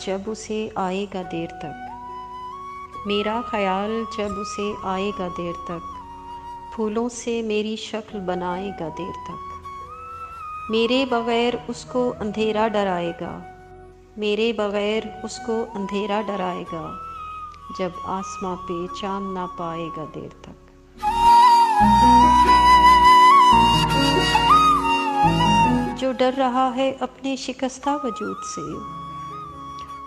जब उसे आएगा देर तक, मेरा ख्याल जब उसे आएगा देर तक, फूलों से मेरी शक्ल बनाएगा देर तक। मेरे बग़ैर उसको अंधेरा डराएगा, मेरे बग़ैर उसको अंधेरा डराएगा, जब आसमां पे चाँद ना पाएगा देर तक। जो डर रहा है अपने शिकस्ता वजूद से,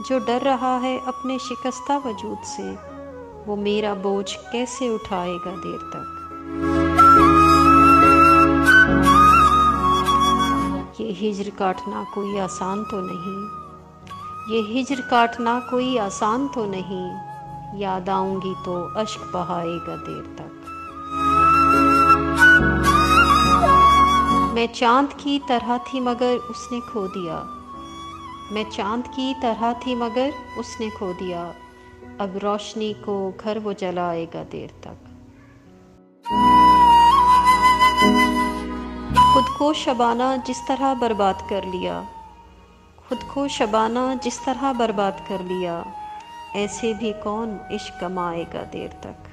जो डर रहा है अपने शिकस्ता वजूद से, वो मेरा बोझ कैसे उठाएगा देर तक। ये हिज्र काटना कोई आसान तो नहीं, ये हिज्र काटना कोई आसान तो नहीं, याद आऊंगी तो अश्क बहाएगा देर तक। मैं चाँद की तरह थी मगर उसने खो दिया, मैं चाँद की तरह थी मगर उसने खो दिया, अब रोशनी को घर वो जलाएगा देर तक। खुद को शबाना जिस तरह बर्बाद कर लिया, खुद को शबाना जिस तरह बर्बाद कर लिया, ऐसे भी कौन इश्क कमाएगा देर तक।